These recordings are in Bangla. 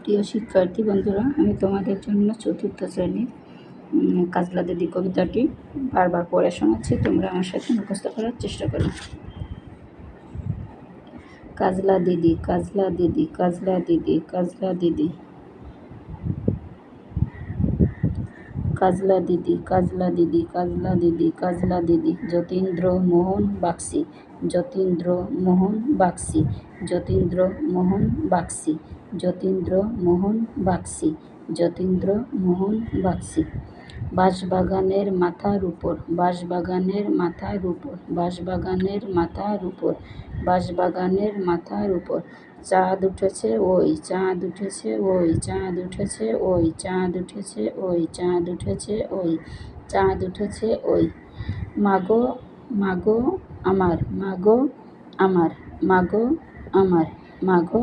প্রিয় শিক্ষার্থী বন্ধুরা, আমি তোমাদের জন্য চতুর্থ শ্রেণীর কাজলা দিদি কবিতাটি বারবার পড়ে শোনাচ্ছি। তোমরা আমার সাথে মুখস্থ করার চেষ্টা করো। কাজলা দিদি, কাজলা দিদি, কাজলা দিদি, কাজলা দিদি, কাজলা দিদি, কাজলা দিদি, কাজলা দিদি, কাজলা দিদি। যতীন্দ্র মোহন বাগচি, যতীন্দ্র মোহন বাগচি, যতীন্দ্র মোহন বাগচি, যতীন্দ্র মোহন বাগচি, যতীন্দ্র মোহন বাগচি। বাঁশবাগানের মাথার উপর, বাঁশবাগানের মাথার উপর, বাঁশবাগানের মাথার উপর, বাঁশবাগানের মাথার উপর চাঁদ উঠেছে ওই, চাঁদ উঠেছে ওই, চাঁদ উঠেছে ওই, চাঁদ উঠেছে ওই, চাঁদ উঠেছে ওই, চাঁদ উঠেছে ওই। মাগো মাগো আমার, মাগো আমার, মাগো আমার, মাগো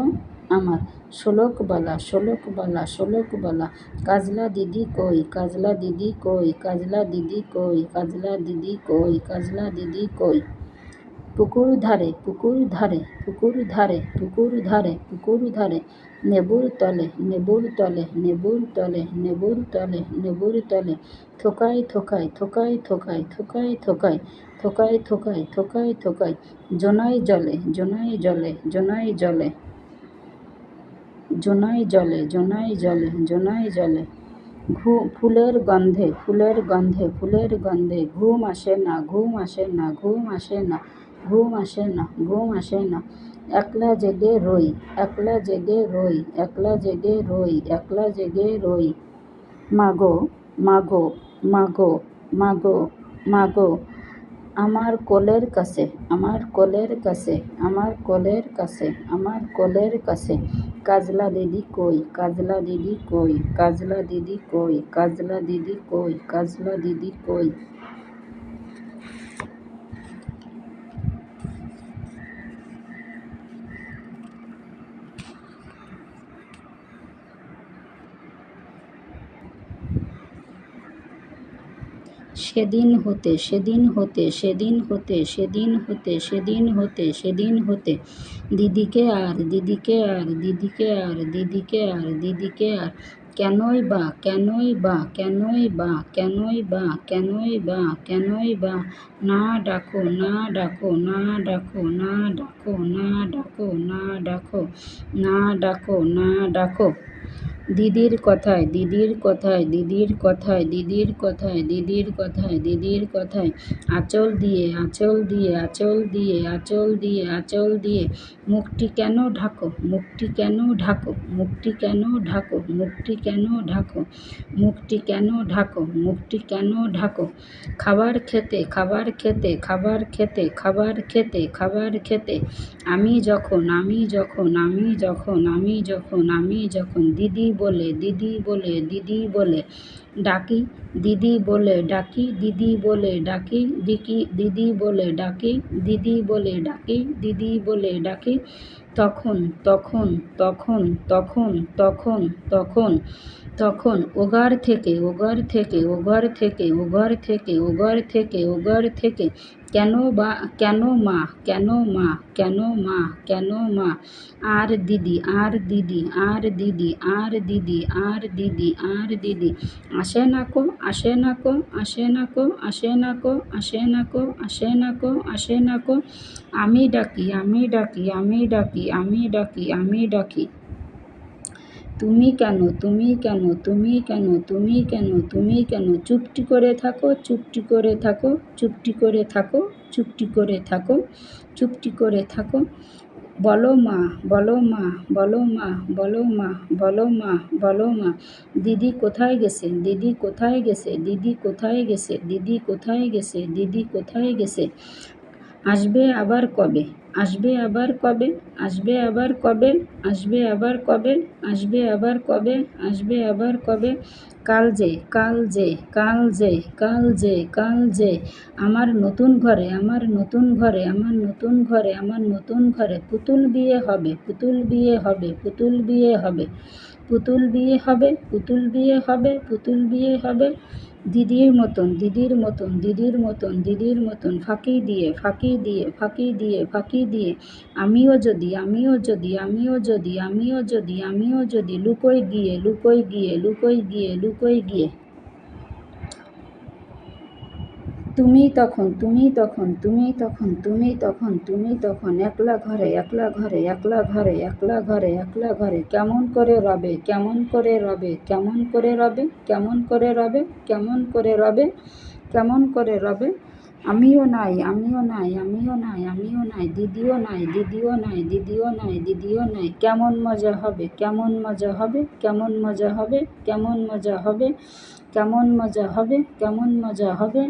আমার। শোলকবালা, শোলকবালা, শোলকবালা। কাজলা দিদি কই, কাজলা দিদি কই, কাজলা দিদি কই, কাজলা দিদি কই, কাজলা দিদি কই। পুকুর ধারে, পুকুর ধারে, পুকুর ধারে, পুকুর ধারে, পুকুর ধারে নেবুর তলে, নেবুর তলে, নেবুর তলে, নেবুর তলে, নেবুর তলে থোকায় থোকায়, থোকায় থোকায়, থোকায় থোকায়, থোকায় থোকায়, থোকায় থোকায় জোনাই জলে, জোনাই জলে, জোনাই জলে, জোনাই জলে, জোনাই জলে, জোনাই জলে। ফুলের গন্ধে, ফুলের গন্ধে, ফুলের গন্ধে ঘুম আসে না, ঘুম আসে না, ঘুম আসে না, ঘুম আসে না, ঘুম আসে না। একলা জেগে রই, একলা জেগে রই, একলা জেগে রই, একলা জেগে রই। মাগো মাগো, মাগো মাগো, মাগো আমার কোলের কাছে, আমার কোলের কাছে, আমার কোলের কাছে, আমার কোলের কাছে। কাজলা দিদি কই, কাজলা দিদি কই, কাজলা দিদি কই, কাজলা দিদি কই, কাজলা দিদি কই। সেদিন হতে, সেদিন হতে, সেদিন হতে, সেদিন হতে, সেদিন হতে, সেদিন হতে দিদিকে আর, দিদিকে আর, দিদিকে আর, দিদিকে আর, দিদিকে আর কেনই বা, কেনই বা, কেনই বা, কেনই বা, কেনই বা, কেনই বা না ডাকো, না ডাকো, না ডাকো, না ডাকো, না ডাকো, না ডাকো, না ডাকো, না ডাকো। দিদির কথায়, দিদির কথায়, দিদির কথায়, দিদির কথায়, দিদির কথায়, দিদির কথায় আঁচল দিয়ে, আঁচল দিয়ে, আঁচল দিয়ে, আঁচল দিয়ে, আঁচল দিয়ে মুখটি কেন ঢাকো, মুখটি কেন ঢাকো, মুখটি কেন ঢাকো, মুখটি কেন ঢাকো, মুখটি কেন ঢাকো, মুখটি কেন ঢাকো। খাবার খেতে, খাবার খেতে, খাবার খেতে, খাবার খেতে, খাবার খেতে আমি যখন, আমি যখন, আমি যখন, আমি যখন, আমি যখন দিদি বলে, দিদি বলে, দিদি বলে ডাকি, দিদি বলে ডাকি, দিদি বলে ডাকি, দিদি বলে ডাকি, দিদি বলে ডাকি, দিদি বলে ডাকি তখন, তখন, তখন, তখন, তখন, তখন, তখন ওঘর থেকে, ওঘর থেকে, ওঘর থেকে, ওঘর থেকে, ওঘর থেকে, ওঘর থেকে কেন বা, কেন মা, কেন মা, কেন মা, কেন মা আর দিদি, আর দিদি, আর দিদি, আর দিদি, আর দিদি, আর দিদি আসে না কো, আসে না কো, আসে না কো, আসে না কো, আসে না কো, আসে না কো, আসে না কো। আমি ডাকি, আমি ডাকি, আমি ডাকি, আমি ডাকি, আমি ডাকি। তুমি কেন, তুমি কেন, তুমি কেন, তুমি কেন, তুমি কেন চুপটি করে থাকো, চুপটি করে থাকো, চুপটি করে থাকো, চুপটি করে থাকো, চুপটি করে থাকো। বলো মা, বলো মা, বলো মা, বলো মা, বলো মা, বলো মা দিদি কোথায় গেছে, দিদি কোথায় গেছে, দিদি কোথায় গেছে, দিদি কোথায় গেছে, দিদি কোথায় গেছে। আসবে আবার কবে, আসবে আবার কবে, আসবে আবার কবে, আসবে আবার কবে, আসবে আবার কবে, আসবে আবার কবে। কাল যে, কাল যে, কাল যে, কাল যে, কাল যে আমার নতুন ঘরে, আমার নতুন ঘরে, আমার নতুন ঘরে, আমার নতুন ঘরে পুতুল বিয়ে হবে, পুতুল বিয়ে হবে, পুতুল বিয়ে হবে, পুতুল বিয়ে হবে, পুতুল বিয়ে হবে, পুতুল বিয়ে হবে। দিদির মতন, দিদির মতন, দিদির মতন, দিদির মতন ফাঁকি দিয়ে, ফাঁকি দিয়ে, ফাঁকি দিয়ে, ফাঁকি দিয়ে আমিও যদি আমিও যদি আমিও যদি আমিও যদি আমিও যদি লুকোই গিয়ে লুকোই গিয়ে লুকোই গিয়ে লুকোই গিয়ে তুমি তখন তুমি তখন তুমি তখন তুমি তখন তুমি তখন একলা ঘরে একলা ঘরে একলা ঘরে একলা ঘরে একলা ঘরে কেমন করে রবে কেমন করে রবে কেমন করে রবে কেমন করে রবে কেমন করে রবে কেমন করে রবে আমিও নাই আমিও নাই আমিও নাই আমিও নাই দিদিও নাই দিদিও নাই দিদিও নাই দিদিও নাই কেমন মজা হবে কেমন মজা হবে কেমন মজা হবে কেমন মজা হবে কেমন মজা হবে কেমন মজা হবে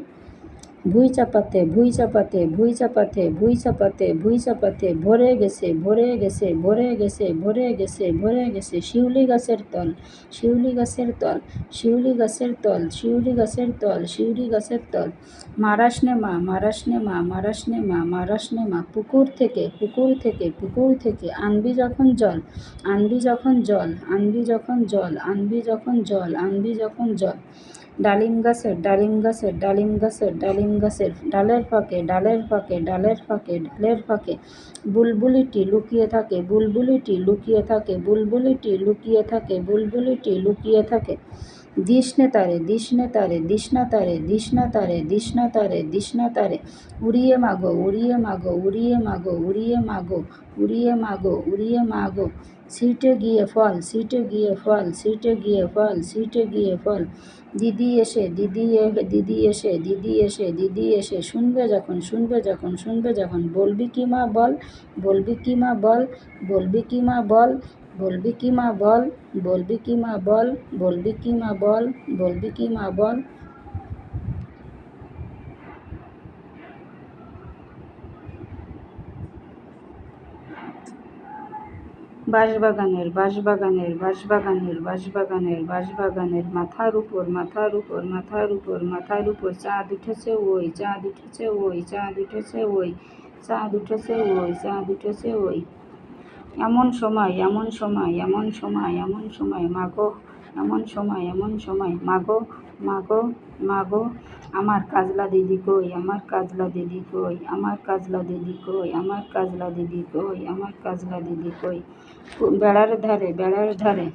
ভুঁই চাপাতে ভুঁই চাপাতে ভুঁই চাপাতে ভুঁই চাপাতে ভুঁই চাপাতে ভরে গেছে ভরে গেছে ভরে গেছে ভরে গেছে ভরে গেছে শিউলি গাছের তল শিউলি গাছের তল শিউলি গাছের তল শিউলি গাছের তল শিউলি গাছের তল মারাসনে মা মারাসনে মা মারাসনে মা মারাসনে মা পুকুর থেকে পুকুর থেকে পুকুর থেকে আনবি যখন জল আনবি যখন জল আনবি যখন জল আনবি যখন জল আনবি যখন জল ডালিম গাছের ডালিম গাছের ডালিম গাছের ডালিম গাছের ডালের ফাঁকে ডালের ফাঁকে ডালের ফাঁকে ডালের ফাঁকে বুলবুলিটি লুকিয়ে থাকে বুলবুলিটি লুকিয়ে থাকে বুলবুলিটি লুকিয়ে থাকে বুলবুলিটি লুকিয়ে থাকে দিশনে তারে দিশনে তারে দিশনা তারে দিশনা তারে দিশনা তারে দিশনা তারে উড়িয়ে মাগো উড়িয়ে মাগো উড়িয়ে মাগো উড়িয়ে মাগো উড়িয়ে মাগো উড়িয়ে মাগো সিটে গিয়ে ফল সিটে গিয়ে ফল সিটে গিয়ে ফল সিটে গিয়ে ফল দিদি এসে দিদি দিদি এসে দিদি এসে দিদি এসে শুনবে যখন শুনবে যখন শুনবে যখন বলবি কি মা বল বলবি কি মা বল বলবি কি মা বল বলবি কি মা বল বলবি কি মা বল বলবি কি মা বল বলবি কি মা বল বাঁশবাগানের বাঁশবাগানের বাঁশবাগানের বাঁশবাগানের বাঁশবাগানের মাথার উপর মাথার উপর মাথার উপর মাথার উপর চাঁদ উঠেছে ওই চাঁদ উঠেছে ওই চাঁদ উঠেছে ওই চাঁদ উঠেছে ওই চাঁদ উঠেছে ওই এমন সময় এমন সময় এমন সময় এমন সময় মাগো এমন সময় এমন সময় মাগো মাগো মাগো আমার কাজলা দিদি কই আমার কাজলা দিদি কই আমার কাজলা দিদি কই আমার কাজলা দিদি কই আমার কাজলা দিদি কই বেড়ার ধারে বেড়ার ধারে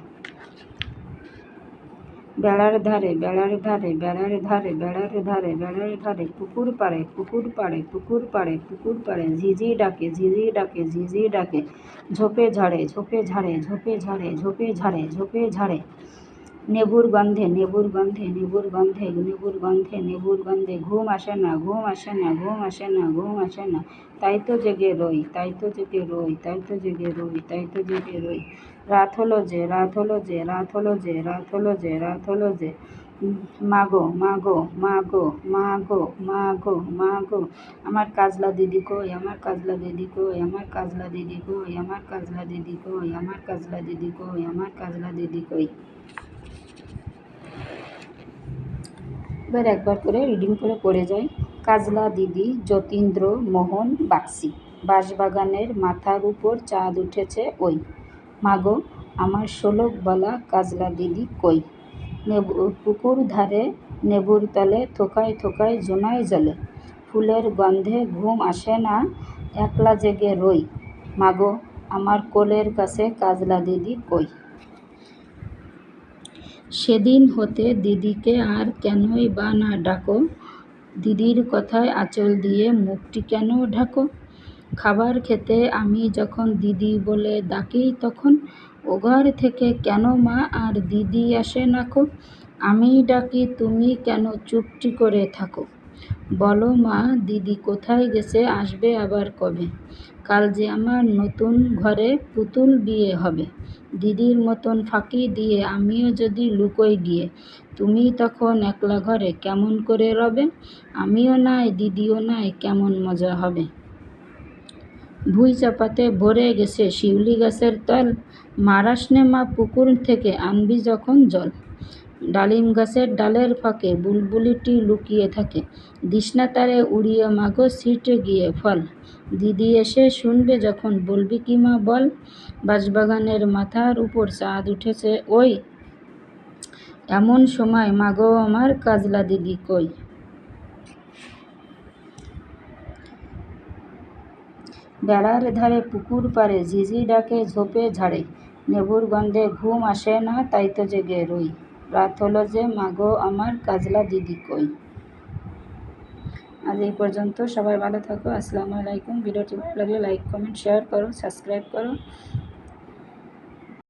বেড়ার ধারে বেড়ার ধারে বেড়ার ধারে বেড়ার ধারে বেড়ার ধারে পুকুর পাড়ে পুকুর পাড়ে পুকুর পাড়ে পুকুর পাড়ে ঝিঝি ডাকে ঝিঝি ডাকে ঝিঝি ডাকে ঝোপে ঝাড়ে ঝোপে ঝাড়ে ঝোপে ঝাড়ে ঝোপে ঝাড়ে ঝোপে ঝাড়ে নেবুর গন্ধে নেবুর গন্ধে নেবুর গন্ধে নেবুর গন্ধে নেবুর গন্ধে ঘুম আসে না ঘুম আসে না ঘুম আসে না ঘুম আসে না তাই তো জেগে রই তাই তো জেগে রই তাই তো জেগে রই তাই তো জেগে রই রাত হলো যে রাত হলো যে রাত হলো যে রাত হলো যে রাত হলো যে মাগো মাগো মাগো মাগো মাগো মাগো আমার কাজলা দিদি কই আমার কাজলা দিদি কই আমার কাজলা দিদি কই আমার কাজলা দিদি কই আমার কাজলা দিদি কই আমার কাজলা দিদি কই এবার একবার করে রিডিং করে পড়ে যাই কাজলা দিদি যতীন্দ্র মোহন বাক্সি বাঁশবাগানের মাথার উপর চাঁদ উঠেছে ওই মাগো আমার শোলকবালা কাজলা দিদি কই পুকুর ধারে নেবুর তলে থোকায় থোকায় জোনায় জলে ফুলের গন্ধে ঘুম আসে না একলা জেগে রই মাগো আমার কোলের কাছে কাজলা দিদি কই সেদিন হতে দিদিকে আর কেনই বা না ডাকো দিদির কথায় আঁচল দিয়ে মুখটি কেন ঢাকো খাবার খেতে আমি যখন দিদি বলে ডাকি তখন ও ঘর থেকে কেন মা আর দিদি আসে নাকো আমি ডাকি তুমি কেন চুপটি করে থাকো বলো মা দিদি কোথায় গেছে আসবে আবার কবে কাল যে আমার নতুন ঘরে পুতুল বিয়ে হবে দিদির মতন ফাঁকি দিয়ে আমিও যদি লুকোই গিয়ে তুমি তখন একলা ঘরে কেমন করে রবে আমিও নাই দিদিও নাই কেমন মজা হবে ভুঁই চাপাতে ভরে গেছে শিউলি গাছের তল মারাসনে মা পুকুর থেকে আনবি যখন জল ডালিম গাছের ডালের ফাঁকে বুলবুলিটি লুকিয়ে থাকে দিশনা তারে উড়িয়ে মাগো সিটে গিয়ে ফল দিদি এসে শুনবে যখন বলবি কি মা বল বাঁশবাগানের মাথার উপর চাঁদ উঠেছে ওই এমন সময় মাগো আমার কাজলা দিদি কই বেড়ার ধারে পুকুর পাড়ে ঝিঝি ডাকে ঝোপে ঝাড়ে, নেবুর গন্ধে ঘুম আসে না তাই তো জেগে রই, রাত হলো যে মাগো আমার কাজলা দিদি কই। আজ এই পর্যন্ত, সবাই ভালো থাকো। আসসালামু আলাইকুম। ভিডিওটি ভালো লাগলে লাইক কমেন্ট শেয়ার করো, সাবস্ক্রাইব করো।